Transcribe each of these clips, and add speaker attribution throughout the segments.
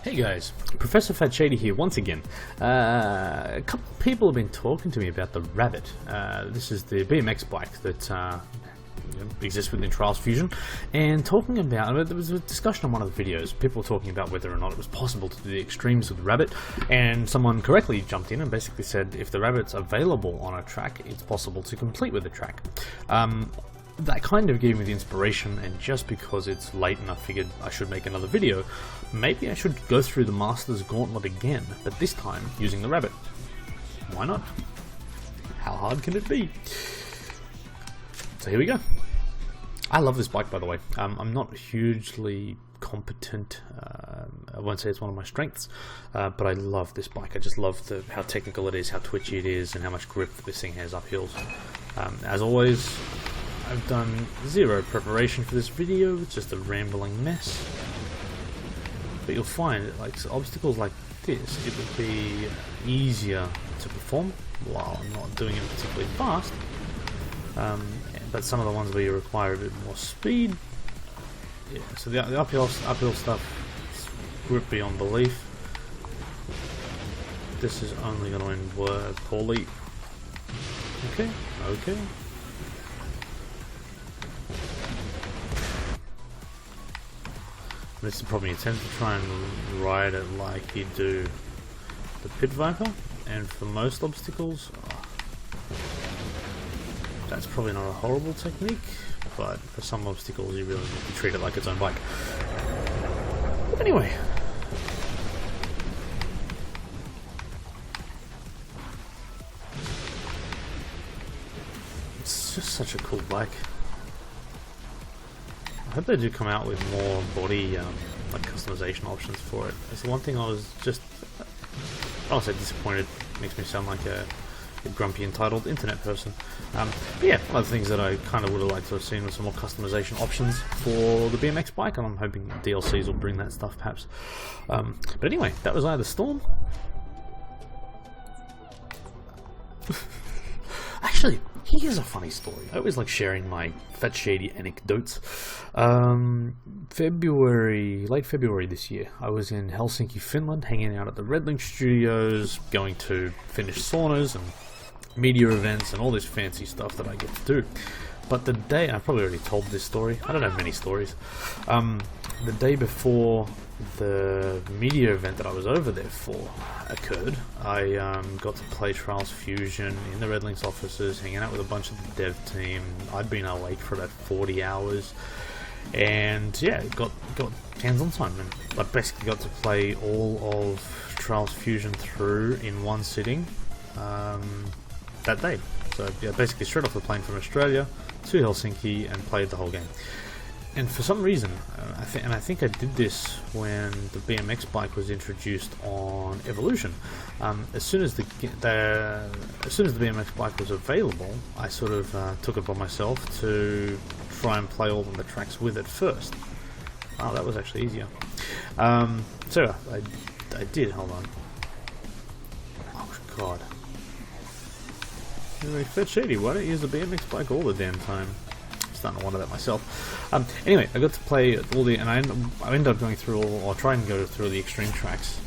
Speaker 1: Hey guys, Professor Fat Shady here once again. A couple of people have been talking to me about the Rabbit. This is the BMX bike that exists within Trials Fusion, and talking about, there was a discussion on one of the videos, people were talking about whether or not it was possible to do the extremes with the Rabbit, and someone correctly jumped in and basically said if the Rabbit's available on a track, it's possible to complete with the track. That kind of gave me the inspiration, and just because it's late and I figured I should make another video, maybe I should go through the Master's Gauntlet again, but this time using the Rabbit. Why not? How hard can it be? So here we go. I love this bike, by the way. I'm not hugely competent, I won't say it's one of my strengths, but I love this bike. I just love how technical it is, how twitchy it is, and how much grip this thing has up hills. As always, I've done zero preparation for this video, it's just a rambling mess. But you'll find, like obstacles like this, it will be easier to perform while I'm not doing it particularly fast. But some of the ones where you require a bit more speed, yeah. So the uphill stuff, grip beyond belief. This is only going to end poorly. Okay. This is probably attempt to try and ride it like you do the Pit Viper, and for most obstacles, that's probably not a horrible technique, but for some obstacles you really need to treat it like its own bike. But anyway, it's just such a cool bike. I hope they do come out with more body like customization options for it. It's the one thing I was just, I don't say disappointed, makes me sound like a grumpy entitled internet person. But yeah, one of the things that I kind of would have liked to have seen was some more customization options for the BMX bike, and I'm hoping DLCs will bring that stuff perhaps. But anyway, that was Eye of the Storm. Actually, here's a funny story. I always like sharing my Fat Shady anecdotes. Late February this year, I was in Helsinki, Finland, hanging out at the Red Link Studios, going to finish saunas and media events and all this fancy stuff that I get to do. But the day, I've probably already told this story, I don't have many stories. The day before the media event that I was over there for occurred, I got to play Trials Fusion in the Red Link's offices, hanging out with a bunch of the dev team. I'd been awake for about 40 hours, and yeah, got hands-on time, and I basically got to play all of Trials Fusion through in one sitting that day. So yeah, basically straight off the plane from Australia to Helsinki and played the whole game. And for some reason, I think I did this when the BMX bike was introduced on Evolution. As soon as the BMX bike was available, I sort of took it upon myself to try and play all of the tracks with it first. Wow, that was actually easier. So I did. Hold on. Oh god. Anyway, Fat Shady, why don't you use the BMX bike all the damn time? Starting to wonder that myself. Anyway, I got to play all the, and I ended up going through or trying to go through the extreme tracks.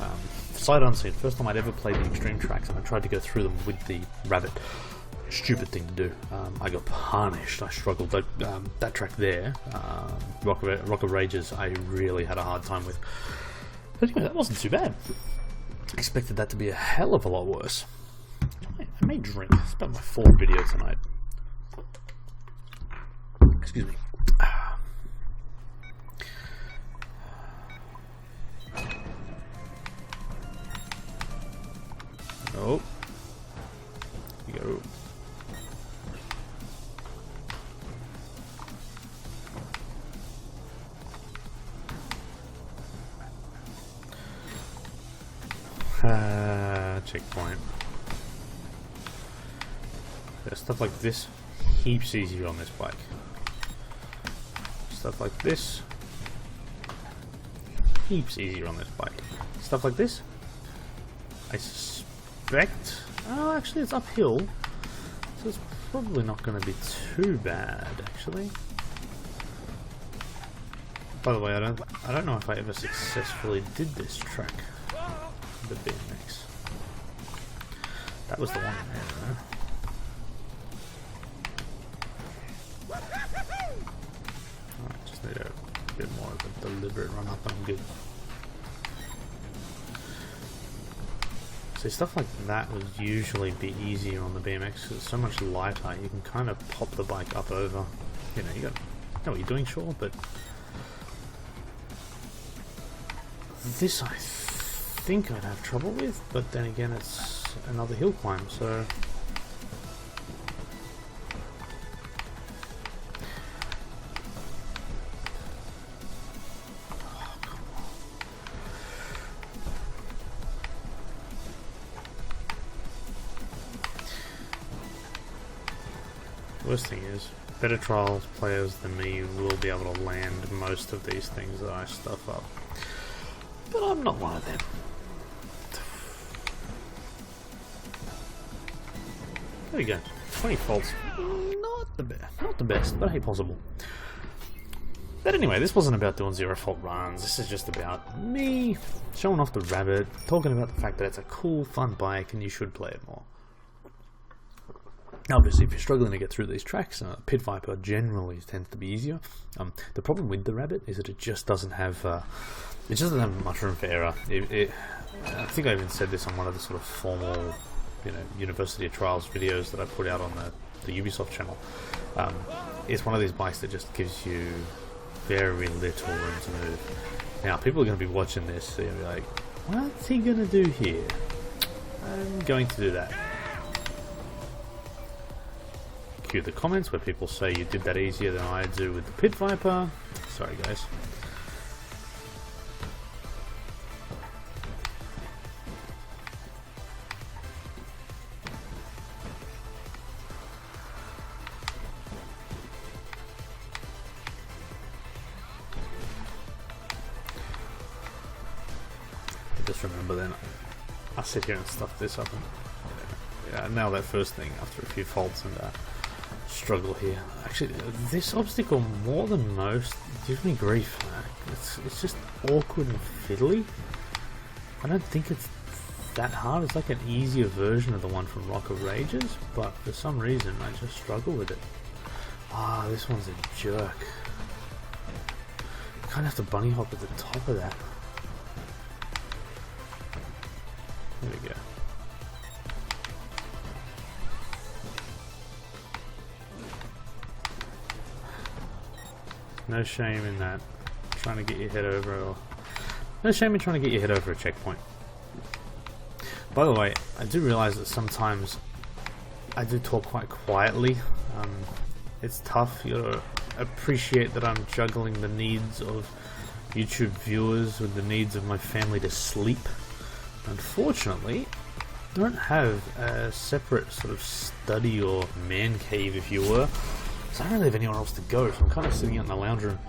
Speaker 1: Sight unseen, first time I'd ever played the extreme tracks, and I tried to go through them with the Rabbit. Stupid thing to do. I got punished. I struggled. That track there, Rock of Rages, I really had a hard time with. But anyway, that wasn't too bad. I expected that to be a hell of a lot worse. I may drink. It's about my fourth video tonight. Excuse me. Oh. Here we go. Checkpoint. Yeah, stuff like this, heaps easier on this bike. Stuff like this, heaps easier on this bike. Stuff like this, I suspect, oh actually it's uphill, so it's probably not going to be too bad actually. By the way, I don't know if I ever successfully did this track, the BMX. That was the one there, though. Alright, just need a bit more of a deliberate run up and I'm good. So stuff like that would usually be easier on the BMX because it's so much lighter. You can kind of pop the bike up over. You know, you know what you're doing, sure, but this I think I'd have trouble with. But then again, it's another hill climb, so. Worst thing is, better trials players than me will be able to land most of these things that I stuff up. But I'm not one of them. There we go. 20 faults. Not the best, but hey, possible. But anyway, this wasn't about doing 0 fault runs. This is just about me showing off the Rabbit, talking about the fact that it's a cool, fun bike and you should play it more. Obviously, if you're struggling to get through these tracks, Pit Viper generally tends to be easier. The problem with the Rabbit is that it just doesn't have much room for error. I think I even said this on one of the sort of formal, University of Trials videos that I put out on the Ubisoft channel. It's one of these bikes that just gives you very little room to move. Now, people are going to be watching this, so you'll be like, what's he going to do here? I'm going to do that. Cue the comments where people say you did that easier than I do with the Pit Viper. Sorry, guys. Just remember then, I sit here and stuff this up and now that first thing after a few faults and struggle here. Actually, this obstacle more than most gives me grief. It's just awkward and fiddly. I don't think it's that hard. It's like an easier version of the one from Rock of Rages, but for some reason I just struggle with it. This one's a jerk. You kind of have to bunny hop at the top of that. There we go. No shame in that. Trying to get your head over, or no shame in trying to get your head over a checkpoint. By the way, I do realize that sometimes I do talk quite quietly. It's tough. You gotta appreciate that I'm juggling the needs of YouTube viewers with the needs of my family to sleep. Unfortunately, I don't have a separate sort of study or man cave, if you were. So I don't really have anywhere else to go, so I'm kind of sitting out in the lounge room.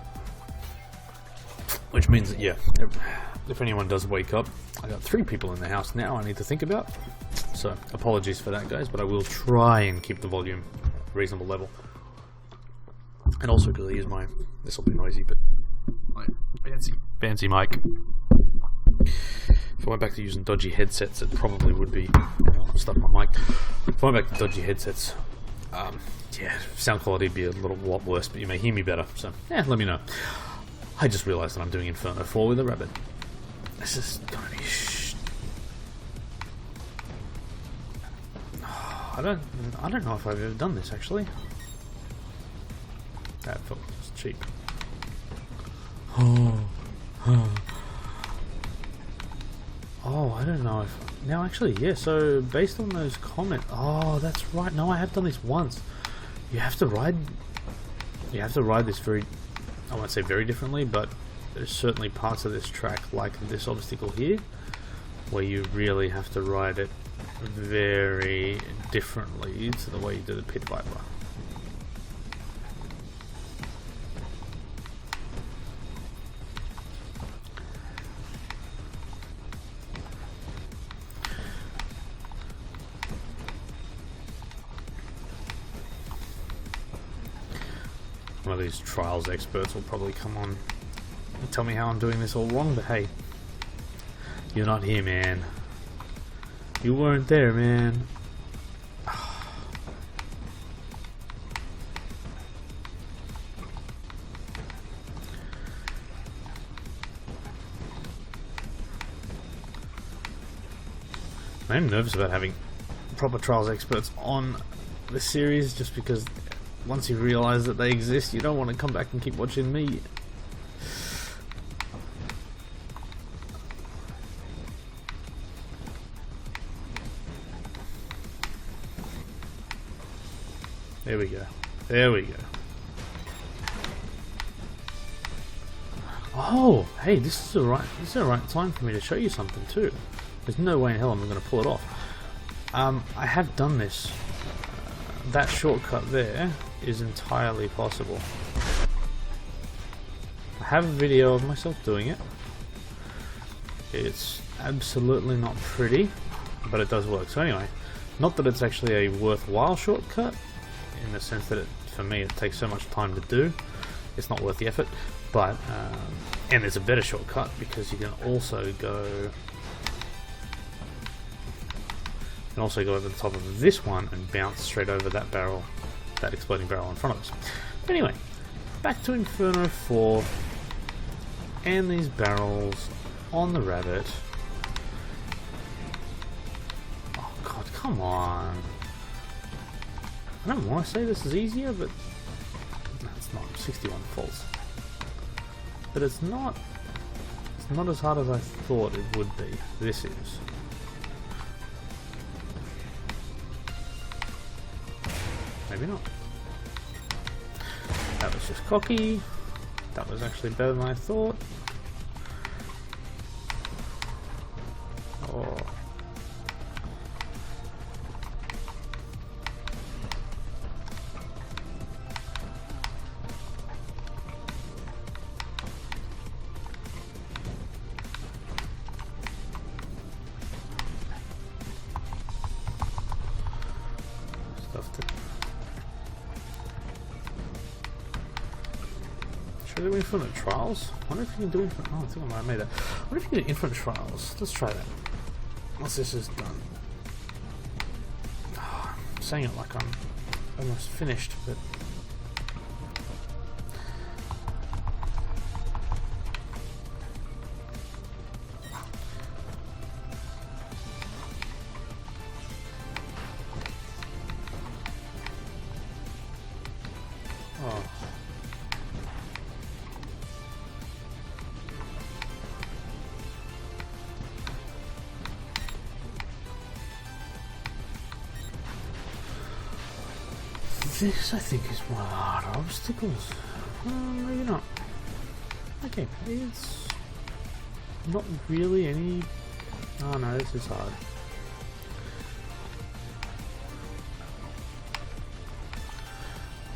Speaker 1: Which means that, yeah, if anyone does wake up, I got 3 people in the house now I need to think about. So, apologies for that, guys, but I will try and keep the volume at a reasonable level. And also because I use this will be noisy, but my fancy mic. If I went back to using dodgy headsets, it probably would be... I'll stop my mic. If I went back to dodgy headsets, yeah, sound quality would be a lot worse, but you may hear me better, so yeah, let me know. I just realised that I'm doing Inferno 4 with a Rabbit. This is gonna be I don't know if I've ever done this, actually. That felt just cheap. Oh, I don't know if... Now, actually, yeah, so based on those comments... Oh, that's right. No, I have done this once. You have to ride this very... I won't say very differently, but there's certainly parts of this track, like this obstacle here, where you really have to ride it very differently to the way you do the Pit Viper. One of these trials experts will probably come on Tell me how I'm doing this all wrong, but hey, you're not here, man. You weren't there, man. I'm nervous about having proper trials experts on the series, just because once you realise that they exist, you don't want to come back and keep watching me. There we go. There we go. Oh, hey, this is the right time for me to show you something too. There's no way in hell I'm going to pull it off. I have done this. That shortcut there is entirely possible. I have a video of myself doing it. It's absolutely not pretty, but it does work. So anyway, not that it's actually a worthwhile shortcut, in the sense that for me it takes so much time to do. It's not worth the effort, but and there's a better shortcut because you can also go over the top of this one and bounce straight over that barrel, that exploding barrel in front of us. But anyway, back to Inferno 4 and these barrels on the rabbit. Oh god, come on. I don't want to say this is easier, but no, it's not. 61 false. But it's not as hard as I thought it would be. This is. Maybe not. That was just cocky. That was actually better than I thought. Oh. Should I do infinite trials? I wonder if you can do infinite. Oh, I think I might have made that. I wonder if you can do infinite trials. Let's try that. Once this is done. Oh, I'm saying it like I'm almost finished, but. Oh. This, I think, is one of the harder obstacles. Maybe not. Okay, it's not really any. Oh no, this is hard.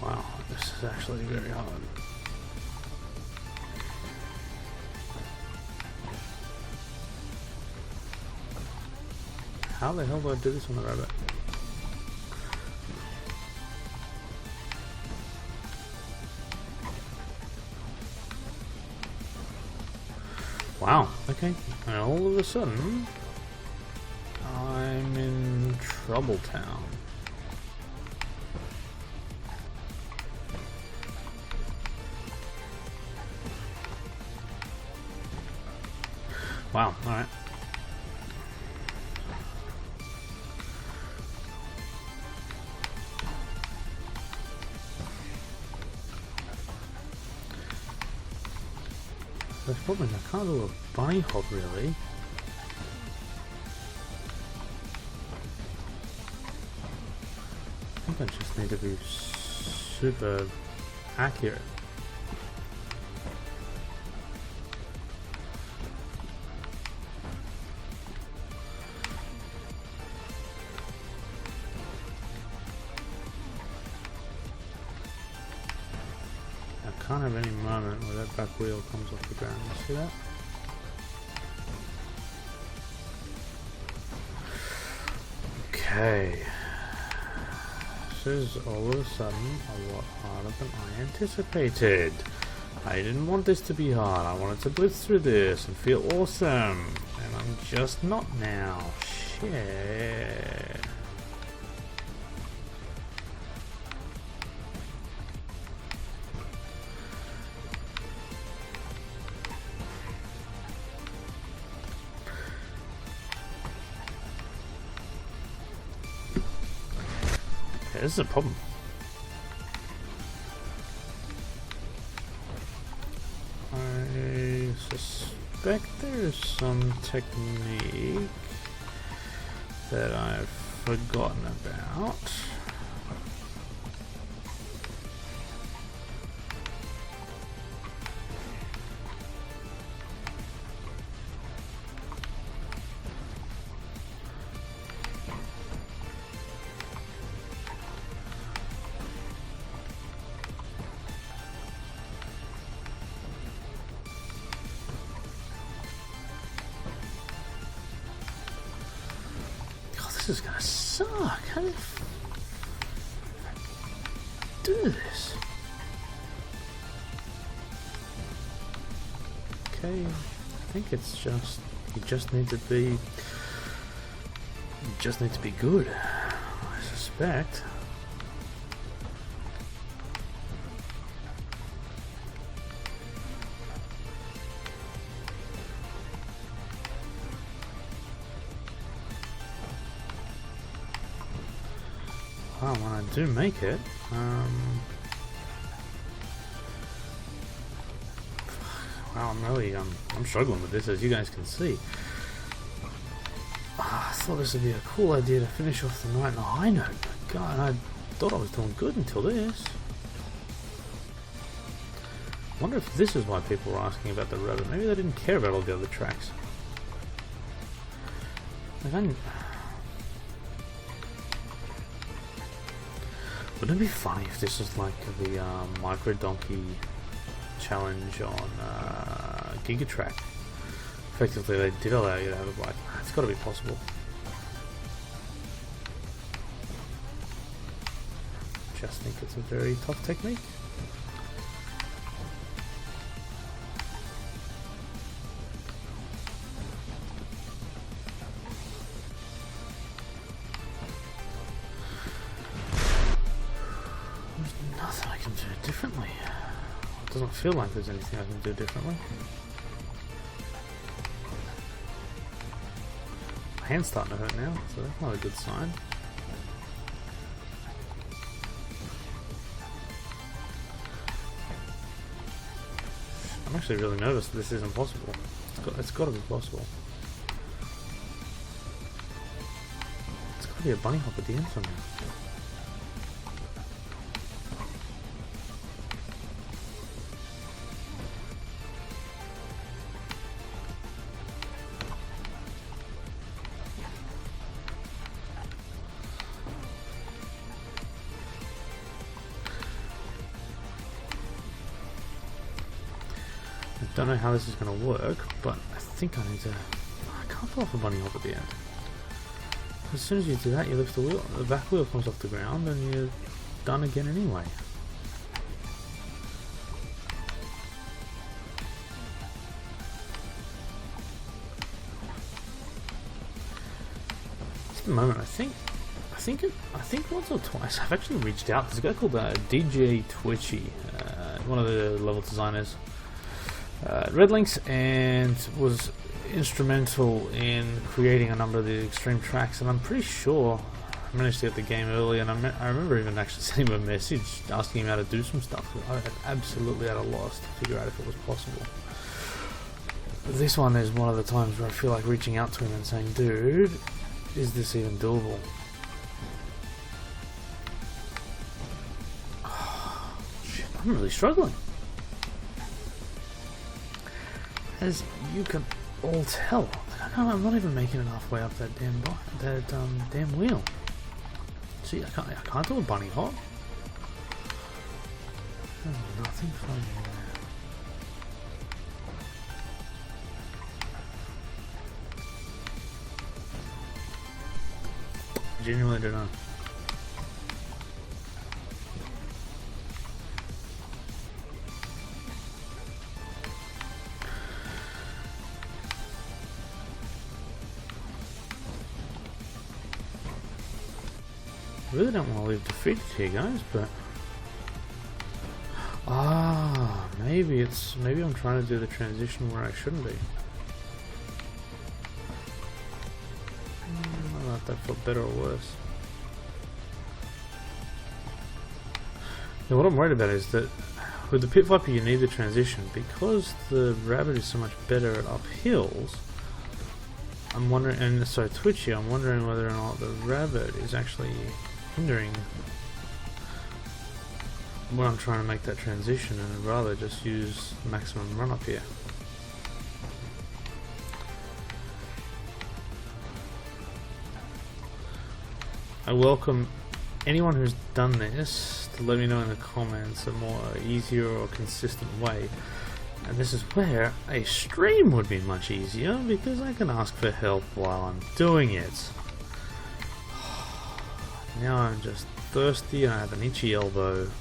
Speaker 1: Wow, this is actually very hard. How the hell do I do this on the rabbit? Wow, okay, and all of a sudden, I'm in Trouble Town. Wow, alright. The problem is I can't do a bunny hop really. I think I just need to be super accurate. I can't have any moment where that back wheel comes off the ground. You see that? Okay. This is all of a sudden a lot harder than I anticipated. I didn't want this to be hard. I wanted to blitz through this and feel awesome. And I'm just not now. Shit. Yeah, this is a problem. I suspect there's some technique that I've forgotten about. This is gonna suck. How do you do this? Okay, I think it's just you just need to be good. I suspect. Well, when I do make it, wow, I'm struggling with this, as you guys can see. I thought this would be a cool idea to finish off the night on a high note. God, I thought I was doing good until this. I wonder if this is why people were asking about the rabbit. Maybe they didn't care about all the other tracks. Like, wouldn't it be funny if this was like the Micro Donkey challenge on Giga Track? Effectively, they did allow you to have a bike. It's got to be possible. Just think it's a very tough technique. Nothing I can do differently. It doesn't feel like there's anything I can do differently. My hand's starting to hurt now, so that's not a good sign. I'm actually really nervous that this isn't possible. It's got to be possible. It's got to be a bunny hop at the end somehow. I don't know how this is going to work, but I think I need to... I can't pull off a bunny hop at the end. As soon as you do that, you lift the wheel, the back wheel comes off the ground, and you're done again anyway. At the moment, I think once or twice I've actually reached out. There's a guy called DJ Twitchy, one of the level designers. Red Links, and was instrumental in creating a number of the extreme tracks, and I'm pretty sure I managed to get the game early, and I remember even actually sending him a message asking him how to do some stuff. I was absolutely at a loss to figure out if it was possible. But this one is one of the times where I feel like reaching out to him and saying, dude, is this even doable? Oh, shit, I'm really struggling. As you can all tell, I'm not even making it halfway up that damn wheel. See, I can't do a bunny hop. There's nothing funny there. Genuinely don't know. I really don't want to leave defeated here, guys, but... Ah, maybe I'm trying to do the transition where I shouldn't be. I don't know if that felt better or worse. Now what I'm worried about is that with the Pit Viper you need the transition. Because the Rabbit is so much better at uphills, I'm wondering, and so twitchy, I'm wondering whether or not the Rabbit is actually hindering when I'm trying to make that transition, and I'd rather just use maximum run up here. I welcome anyone who's done this to let me know in the comments a more easier or consistent way. And this is where a stream would be much easier, because I can ask for help while I'm doing it. Now I'm just thirsty and I have an itchy elbow.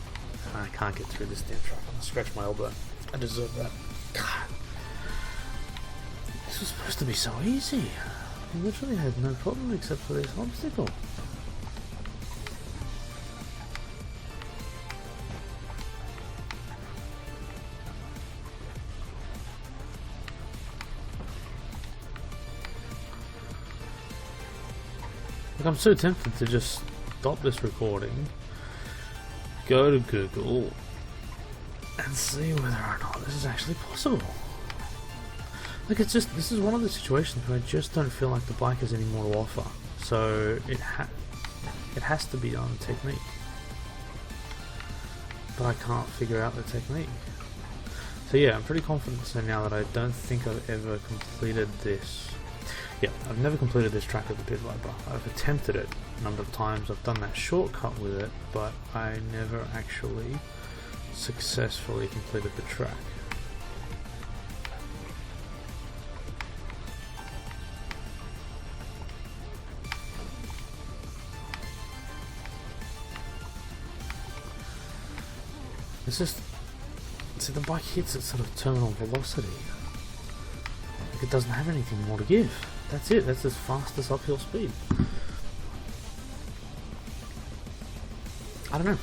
Speaker 1: I can't get through this damn truck. I'm gonna scratch my elbow. I deserve that. God. This was supposed to be so easy. I literally had no problem except for this obstacle. Like, I'm so tempted to just stop this recording, go to Google, and see whether or not this is actually possible. Like, it's just, this is one of the situations where I just don't feel like the bike has any more to offer. So it has to be on technique. But I can't figure out the technique. So yeah, I'm pretty confident so now that I don't think I've ever completed this. Yeah, I've never completed this track of the Pit Viper. I've attempted it a number of times, I've done that shortcut with it, but I never actually successfully completed the track. It's just, see, the bike hits its sort of terminal velocity. Like, it doesn't have anything more to give. That's it, that's its fastest uphill speed. I don't know.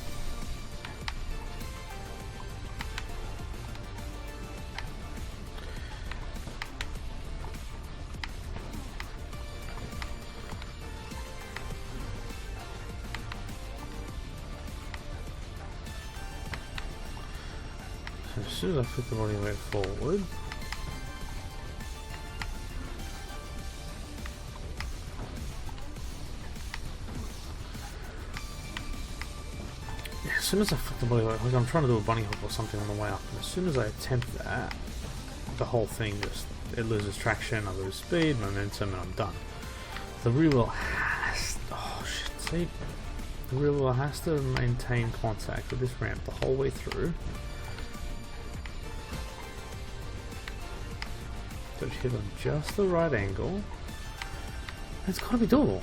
Speaker 1: So as soon as I flip the body weight forward, as soon as I flip the body weight, like I'm trying to do a bunny hop or something on the way up, and as soon as I attempt that, the whole thing just, it loses traction, I lose speed, momentum, and I'm done. The rear wheel has, oh shit, see, the rear wheel has to maintain contact with this ramp the whole way through. Got to hit on just the right angle. It's got to be doable.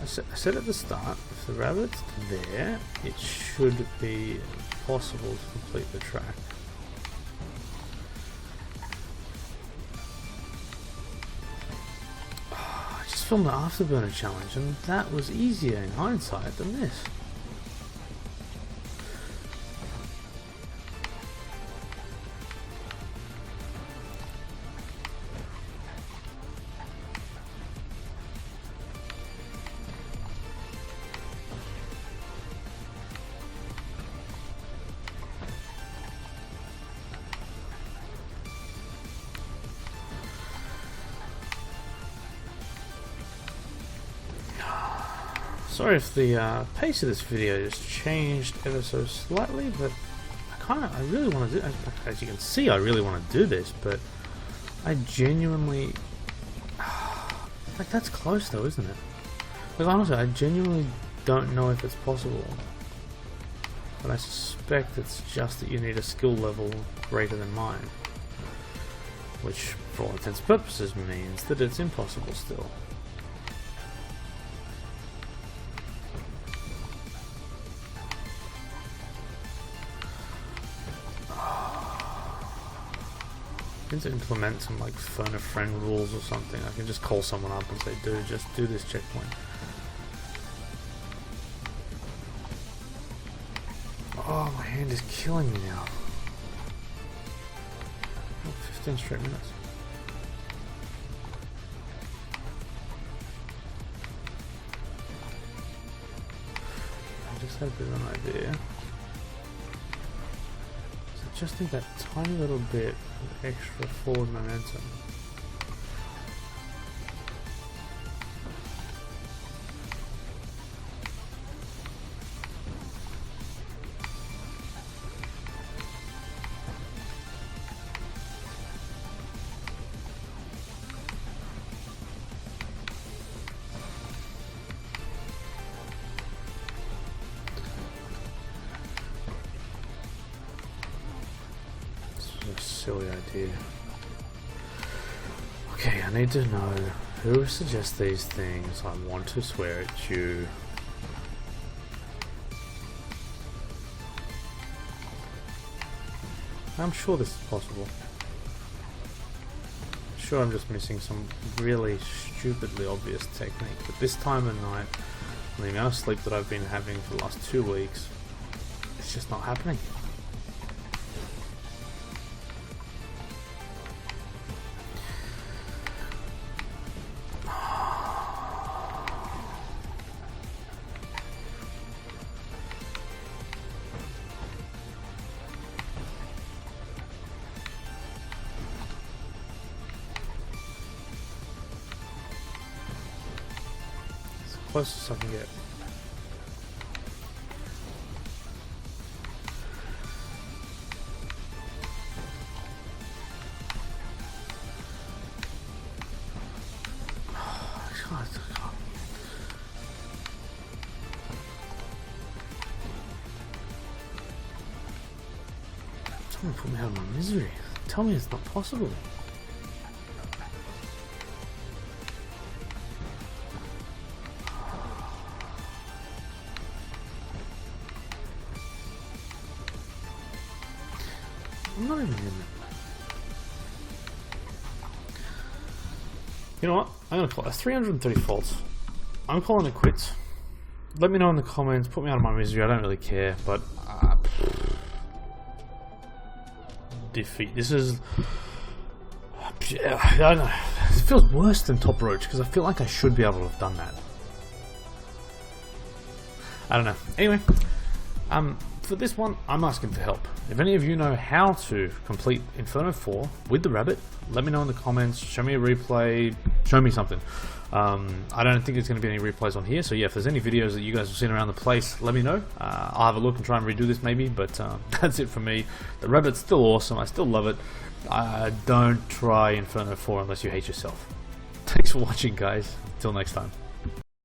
Speaker 1: I said at the start, if the rabbit's there, it should be possible to complete the track. Oh, I just filmed the Afterburner challenge, and that was easier in hindsight than this. Sorry if the pace of this video just changed ever so slightly, but I really want to do, as you can see, I really want to do this, but I genuinely, like, that's close though, isn't it? Like, honestly, I genuinely don't know if it's possible, but I suspect it's just that you need a skill level greater than mine, which for all intents and purposes means that it's impossible still. To implement some like phone a friend rules or something, I can just call someone up and say, dude, just do this checkpoint. hand is killing me now. 15 straight minutes. I just had a bit of an idea. So just need that tiny little bit of extra forward momentum. Silly idea. Okay, I need to know who suggests these things. I want to swear at you. I'm sure this is possible. I'm sure I'm just missing some really stupidly obvious technique, but this time of night, and the amount of sleep that I've been having for the last 2 weeks, it's just not happening. Closest I can get. Someone put me out of my misery. Tell me it's not possible. I'm not even in it. You know what? I'm gonna call it 330 faults. I'm calling it quits. Let me know in the comments. Put me out of my misery. I don't really care. But defeat. This is. I don't know. It feels worse than top roach because I feel like I should be able to have done that. I don't know. Anyway, for this one, I'm asking for help. If any of you know how to complete Inferno 4 with the rabbit, let me know in the comments. Show me a replay. Show me something. I don't think there's going to be any replays on here, so yeah, if there's any videos that you guys have seen around the place, let me know. I'll have a look and try and redo this maybe, but that's it for me. The rabbit's still awesome. I still love it. Don't try Inferno 4 unless you hate yourself. Thanks for watching, guys. Till next time.